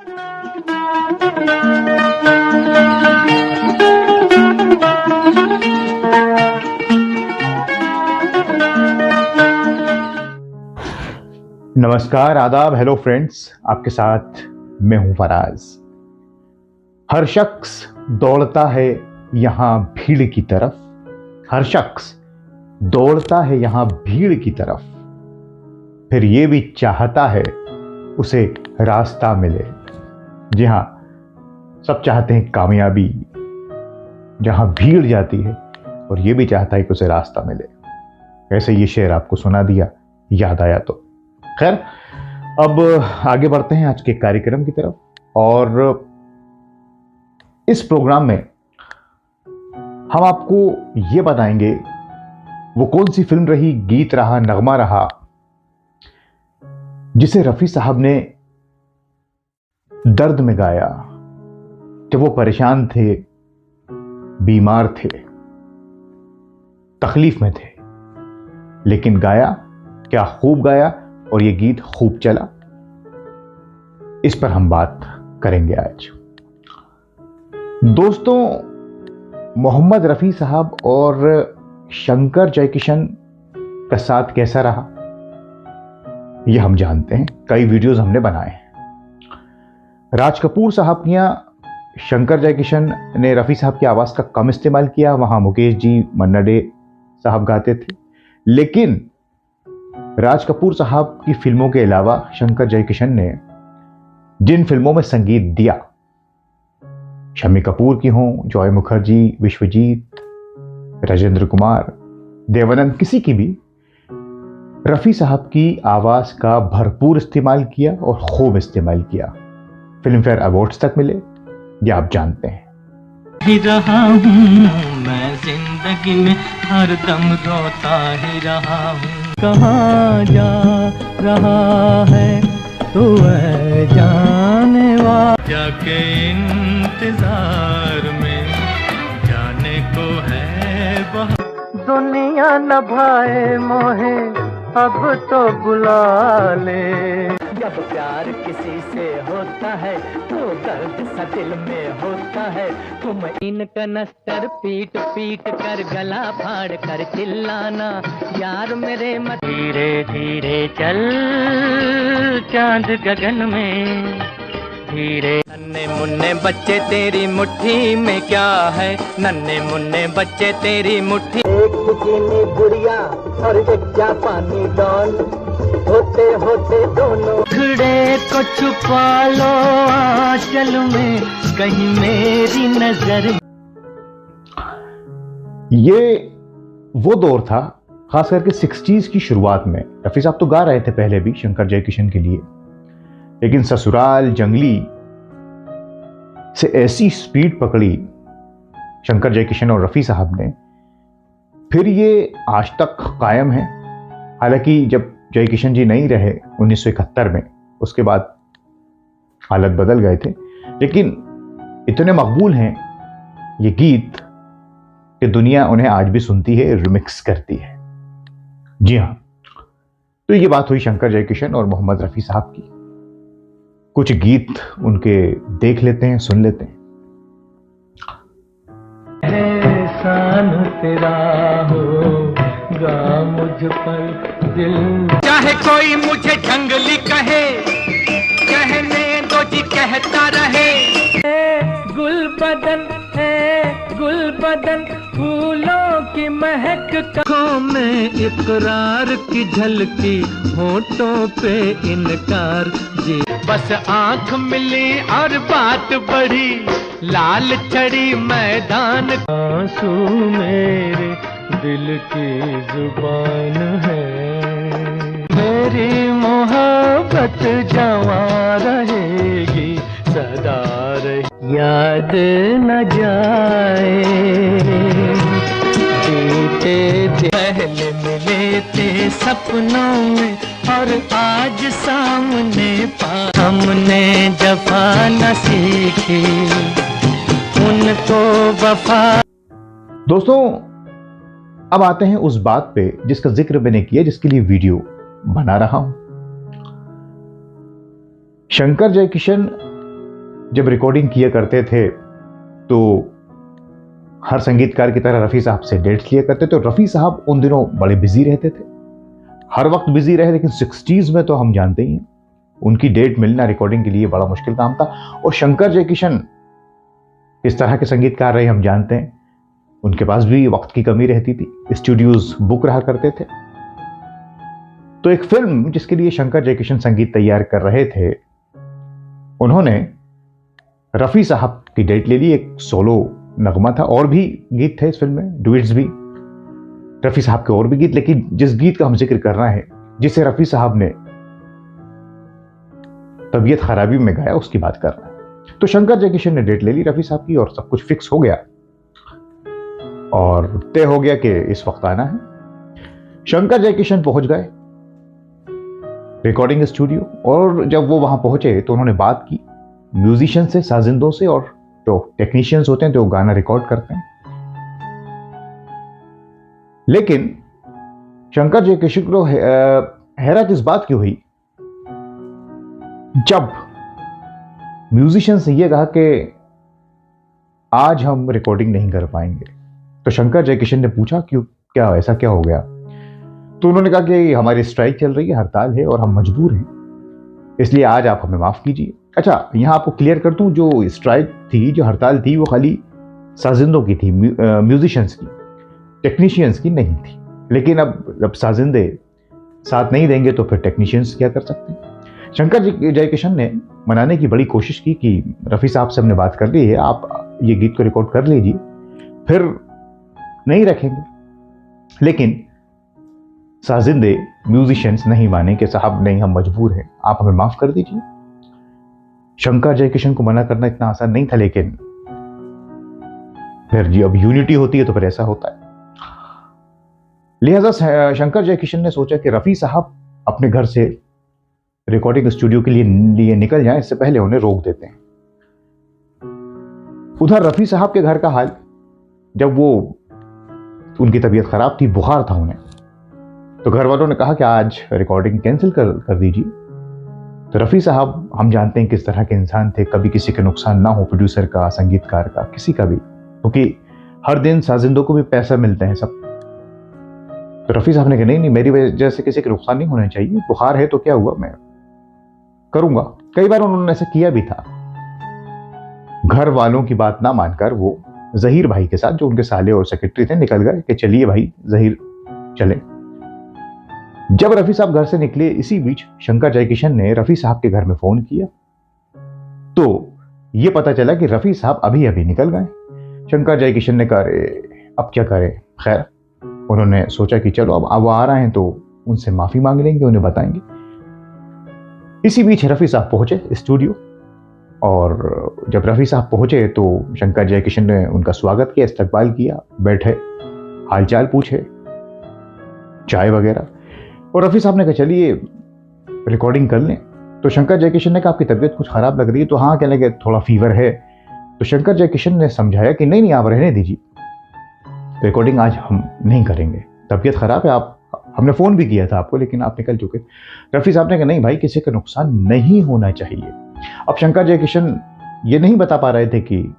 नमस्कार, आदाब, hello friends. आपके साथ मैं हूं फराज। हर शख्स दौड़ता है यहां भीड़ की तरफ, हर शख्स दौड़ता है यहां भीड़ की तरफ, फिर ये भी चाहता है उसे रास्ता मिले। जी हां, सब चाहते हैं कामयाबी जहां भीड़ जाती है, और ये भी चाहता है कि उसे रास्ता मिले। ऐसे ये शेर आपको सुना दिया, याद आया तो। खैर, अब आगे बढ़ते हैं आज के कार्यक्रम की तरफ। और इस प्रोग्राम में हम आपको यह बताएंगे वो कौन सी फिल्म रही, गीत रहा, नगमा रहा, जिसे रफी साहब ने दर्द में गाया कि वो परेशान थे, बीमार थे, तकलीफ में थे, लेकिन गाया क्या खूब गाया, और ये गीत खूब चला। इस पर हम बात करेंगे आज। दोस्तों, मोहम्मद रफी साहब और शंकर जयकिशन का साथ कैसा रहा, यह हम जानते हैं। कई वीडियोस हमने बनाए हैं। राज कपूर साहब ने, शंकर जयकिशन ने रफी साहब की आवाज का कम इस्तेमाल किया। वहां मुकेश जी, मन्ना डे साहब गाते थे। लेकिन राज कपूर साहब की फिल्मों के अलावा शंकर जयकिशन ने जिन फिल्मों में संगीत दिया, शम्मी कपूर की हों, जॉय मुखर्जी, विश्वजीत, राजेंद्र कुमार, देवानंद, किसी की भी, रफी साहब की आवाज का भरपूर इस्तेमाल किया और खूब इस्तेमाल किया। फिल्म फेयर अवार्ड्स तक मिले, ये आप जानते हैं। ही रहा हूँ मैं जिंदगी में, हर दम रोता ही रहा हूँ। कहाँ जा रहा है तू है जाने वाला, जाके इंतजार में जाने को है बहुत। दुनिया न भाए मोहे अब तो बुला ले। जब प्यार किसी से होता है तो दर्द सा दिल में होता है। तुम इन कनस्तर पीट पीट कर गला फाड़ कर चिल्लाना, यार मेरे मत। धीरे धीरे चल चांद गगन में, धीरे। नन्हे मुन्ने बच्चे तेरी मुट्ठी में क्या है, नन्हे मुन्ने बच्चे तेरी मुट्ठी। एक बिकिनी गुड़िया और एक जापानी डॉल, होते होते दोनों खड़े को छुपा लो आंचल में, कहीं मेरी नजर। ये वो दौर था, खास करके 60s की शुरुआत में। रफी साहब तो गा रहे थे पहले भी शंकर जयकिशन के लिए, लेकिन ससुराल, जंगली से ऐसी स्पीड पकड़ी शंकर जयकिशन और रफी साहब ने, फिर ये आज तक कायम है। हालांकि जब जयकिशन जी नहीं रहे 1971 में, उसके बाद हालत बदल गए थे, लेकिन इतने मकबूल हैं ये गीत कि दुनिया उन्हें आज भी सुनती है, रिमिक्स करती है। जी हां, तो ये बात हुई शंकर जयकिशन और मोहम्मद रफी साहब की। कुछ गीत उनके देख लेते हैं, सुन लेते हैं। एहसान तेरा होगा मुझ पर दिल, चाहे कोई मुझे जंगली कहे, कहने दो जी कहता रहे। गुल बदन है गुल बदन, फूलों की महक, आँखों में इकरार की झलकी, होठों पे इनकार जी। बस आंख मिली और बात बढ़ी, लाल छड़ी मैदान। आंसू मेरे दिल की जुबान है, मेरी मोहब्बत जवां रहेगी सदा रही, याद न जाए बीते पहले मिले थे सपनों में, और आज सामने हमने जफा न सीखी, उनको वफा। दोस्तों, अब आते हैं उस बात पे जिसका जिक्र मैंने किया, जिसके लिए वीडियो बना रहा हूं। शंकर जयकिशन जब रिकॉर्डिंग किया करते थे तो हर संगीतकार की तरह रफ़ी साहब से डेट्स लिया करते थे। रफ़ी साहब उन दिनों बड़े बिजी रहते थे, हर वक्त बिजी रहे, लेकिन 60s में तो हम जानते ही हैं उनकी डेट मिलना रिकॉर्डिंग के लिए बड़ा मुश्किल काम था। और शंकर जयकिशन किस तरह के संगीतकार रहे हम जानते हैं, उनके पास भी वक्त की कमी रहती थी, स्टूडियोज बुक रहा करते थे। तो एक फिल्म जिसके लिए शंकर जयकिशन संगीत तैयार कर रहे थे, उन्होंने रफ़ी साहब की डेट ले ली। एक सोलो नगमा था, और भी गीत थे इस फिल्म में, डुएट्स भी, रफ़ी साहब के और भी गीत, लेकिन जिस गीत का हम जिक्र कर रहे हैं, जिसे रफ़ी साहब ने तबीयत खराबी में गाया, उसकी बात कर रहे हैं। तो शंकर जयकिशन ने डेट ले ली रफ़ी साहब की, और सब कुछ फिक्स हो गया और तय हो गया कि इस वक्त आना है। शंकर जयकिशन पहुंच गए रिकॉर्डिंग स्टूडियो, और जब वो वहां पहुंचे तो उन्होंने बात की म्यूजिशियन से, साजिंदों से, और जो टेक्नीशियंस होते हैं जो गाना रिकॉर्ड करते हैं। लेकिन शंकर जयकिशन को हैरत इस बात की हुई जब म्यूजिशियन से यह कहा कि आज हम रिकॉर्डिंग नहीं कर पाएंगे। तो शंकर जयकिशन ने पूछा क्यों, क्या ऐसा क्या हो गया? तो उन्होंने कहा कि हमारी स्ट्राइक चल रही है, हड़ताल है और हम मजबूर हैं, इसलिए आज आप हमें माफ कीजिए। अच्छा, यहां आपको क्लियर कर दूं, जो स्ट्राइक थी, जो हड़ताल थी, वो खाली साजिंदों की थी, म्यूजिशियंस की, टेक्नीशियंस की नहीं थी। लेकिन अब जब साजिंदे साथ नहीं देंगे तो फिर टेक्नीशियंस क्या कर सकते हैं। शंकर जयकिशन ने मनाने की बड़ी कोशिश की कि रफ़ी साहब से हमने बात कर ली है, आप ये गीत को रिकॉर्ड कर लीजिए, फिर नहीं रखेंगे। लेकिन साजिंदे, म्यूजिशियंस नहीं माने कि साहब नहीं, हम मजबूर हैं, आप हमें माफ कर दीजिए। शंकर जयकिशन को मना करना इतना आसान नहीं था, लेकिन फिर जब यूनिटी होती है तो फिर ऐसा होता है। लिहाजा शंकर जयकिशन ने सोचा कि रफ़ी साहब अपने घर से रिकॉर्डिंग स्टूडियो के लिए निकल जाएं, इससे पहले उन्हें रोक देते हैं। उधर रफ़ी साहब के घर का हाल, जब वो, उनकी तबीयत खराब थी, बुखार था उन्हें, तो घर वालों ने कहा कि आज रिकॉर्डिंग कैंसिल कर दीजिए। तो रफ़ी साहब, हम जानते हैं किस तरह के इंसान थे, कभी किसी का नुकसान ना हो, प्रोड्यूसर का, संगीतकार का, किसी का भी, क्योंकि हर दिन साजिंदों को भी पैसा मिलते हैं सब। तो रफ़ी साहब ने कहा नहीं, मेरी वजह से किसी का नुकसान नहीं होना चाहिए, बुखार है तो क्या हुआ, मैं करूंगा। कई बार उन्होंने ऐसा किया भी था। घर वालों की बात ना मानकर वो जहीर भाई के साथ, जो उनके साले और सेक्रेटरी थे, निकल गए कि चलिए भाई जहीर चले। जब रफ़ी साहब घर से निकले, इसी बीच शंकर जयकिशन ने रफ़ी साहब के घर में फोन किया, तो ये पता चला कि रफ़ी साहब अभी अभी निकल गए। शंकर जयकिशन ने कहा अब क्या करें। खैर, उन्होंने सोचा कि चलो अब वो आ रहे हैं तो उनसे माफी मांग लेंगे, उन्हें बताएंगे। इसी बीच रफ़ी साहब पहुंचे स्टूडियो, और जब रफ़ी साहब पहुंचे तो शंकर जयकिशन ने उनका स्वागत किया, इस्तकबाल किया, बैठे, हालचाल पूछे, चाय वगैरह। और रफ़ी साहब ने कहा चलिए रिकॉर्डिंग कर लें। तो शंकर जयकिशन ने कहा आपकी तबीयत कुछ ख़राब लग रही है, तो हाँ कहने लगे थोड़ा फीवर है। तो शंकर जयकिशन ने समझाया कि नहीं आप रहने दीजिए, रिकॉर्डिंग आज हम नहीं करेंगे, तबीयत ख़राब है, आप, हमने फ़ोन भी किया था आपको लेकिन आप निकल चुके। रफ़ी साहब ने कहा नहीं भाई, किसी का नुकसान नहीं होना चाहिए। अब शंकर जयकिशन ये नहीं बता पा रहे थे कि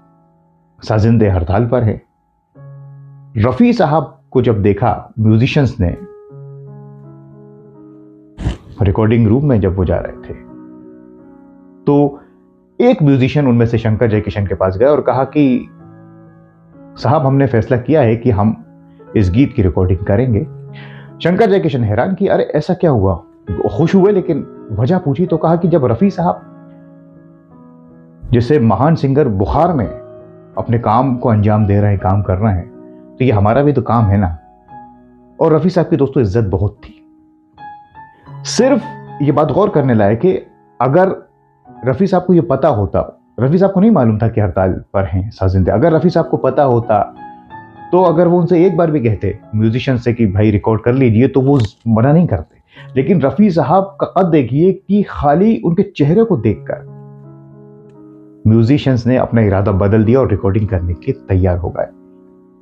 साजिंदे हड़ताल पर है। रफ़ी साहब को जब देखा म्यूजिशियंस ने रिकॉर्डिंग रूम में, जब वो जा रहे थे, तो एक म्यूजिशियन उनमें से शंकर जयकिशन के पास गया और कहा कि साहब हमने फैसला किया है कि हम इस गीत की रिकॉर्डिंग करेंगे। शंकर जयकिशन हैरान कि अरे ऐसा क्या हुआ, खुश हुए, लेकिन वजह पूछी तो कहा कि जब रफ़ी साहब जैसे महान सिंगर बुखार में अपने काम को अंजाम दे रहे हैं, काम कर रहे हैं, तो ये हमारा भी तो काम है ना। और रफ़ी साहब की दोस्तों इज्जत बहुत थी। सिर्फ ये बात गौर करने लायक कि अगर रफ़ी साहब को ये पता होता, रफ़ी साहब को नहीं मालूम था कि हड़ताल पर हैं साजिंदे, अगर रफ़ी साहब को पता होता तो अगर वो उनसे एक बार भी कहते म्यूजिशियन से कि भाई रिकॉर्ड कर लीजिए, तो वो मना नहीं करते। लेकिन रफ़ी साहब का कद देखिए कि खाली उनके चेहरे को देखकर म्यूजिशियंस ने अपना इरादा बदल दिया और रिकॉर्डिंग करने के लिए तैयार हो गए।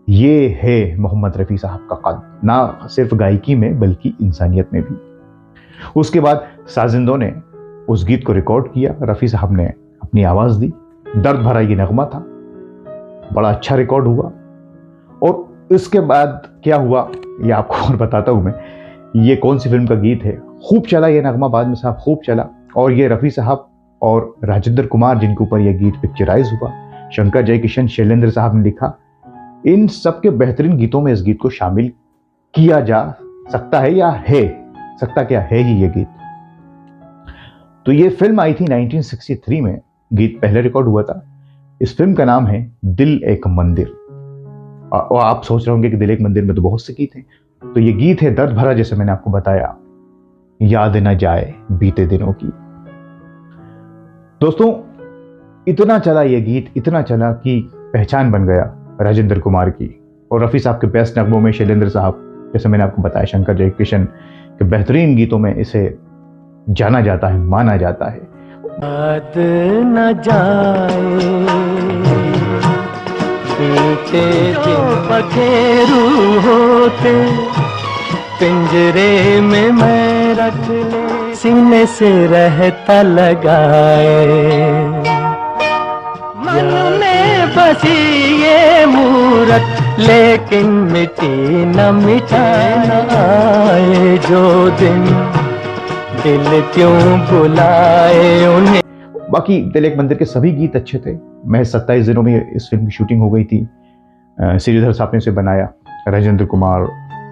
ये है मोहम्मद रफ़ी साहब का कद, ना सिर्फ गायकी में बल्कि इंसानियत में भी। उसके बाद साजिंदों ने उस गीत को रिकॉर्ड किया, रफ़ी साहब ने अपनी आवाज़ दी दर्द भरा ये नगमा था, बड़ा अच्छा रिकॉर्ड हुआ। और इसके बाद क्या हुआ ये आपको और बताता हूं मैं। ये कौन सी फिल्म का गीत है, खूब चला ये नगमा बाद में साहब, खूब चला। और ये रफ़ी साहब और राजेंद्र कुमार जिनके ऊपर यह गीत पिक्चराइज हुआ, शंकर जयकिशन, शैलेंद्र साहब ने लिखा। इन सबके बेहतरीन गीतों में इस गीत को शामिल किया जा सकता है या है, सकता क्या है ही ये गीत। तो ये फिल्म आई थी 1963 में, गीत पहले रिकॉर्ड हुआ था। इस फिल्म का नाम है दिल एक मंदिर। और आप सोच रहे होंगे कि दिल एक मंदिर में तो बहुत से गीत हैं, तो ये गीत है दर्द भरा, जैसे मैंने आपको बताया, याद न जाए बीते दिनों की। दोस्तों इतना चला ये गीत, इतना चला कि पहचान बन गया राजेंद्र कुमार की। और रफ़ी साहब के बेस्ट नगमों में शैलेंद्र साहब, जैसे मैंने आपको बताया, शंकर जयकिशन के बेहतरीन गीतों में इसे जाना जाता है, माना जाता है। याद न जाए बीते दिन पखेरू होते, पिंजरे में मैं रख ले सीने से रहता लगाए। मन में बसी ये मूरत लेकिन मिटी न मिटाए आए जो दिन, दिल क्यों बुलाए उन्हें। बाकी दिल एक मंदिर के सभी गीत अच्छे थे। महज 27 दिनों में इस फिल्म की शूटिंग हो गई थी। श्रीधर साहब ने इसे बनाया, राजेंद्र कुमार,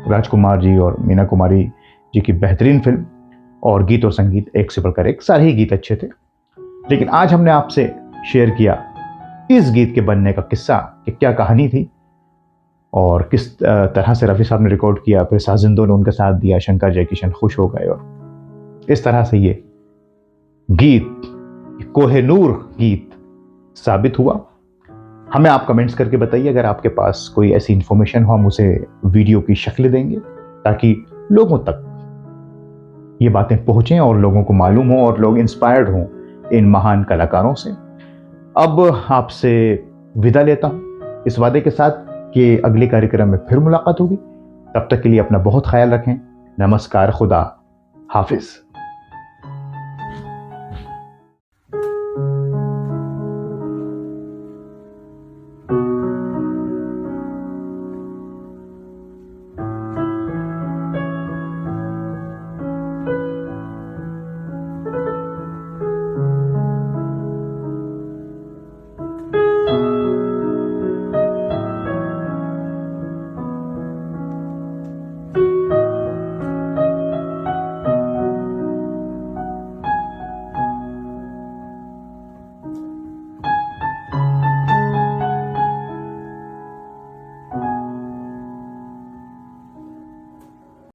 राजकुमार जी और मीना कुमारी जी की बेहतरीन फिल्म। और गीत और संगीत एक से बढ़कर एक, सारे ही गीत अच्छे थे। लेकिन आज हमने आपसे शेयर किया इस गीत के बनने का किस्सा, कि क्या कहानी थी और किस तरह से रफ़ी साहब ने रिकॉर्ड किया, फिर साजिंदों ने उनका साथ दिया, शंकर जयकिशन खुश हो गए, और इस तरह से ये गीत कोहिनूर गीत साबित हुआ। हमें आप कमेंट्स करके बताइए, अगर आपके पास कोई ऐसी इंफॉर्मेशन हो, हम उसे वीडियो की शक्ल देंगे ताकि लोगों तक ये बातें पहुंचें और लोगों को मालूम हो और लोग इंस्पायर्ड हों इन महान कलाकारों से। अब आपसे विदा लेता हूं इस वादे के साथ कि अगले कार्यक्रम में फिर मुलाकात होगी। तब तक के लिए अपना बहुत ख्याल रखें। नमस्कार, खुदा हाफिज।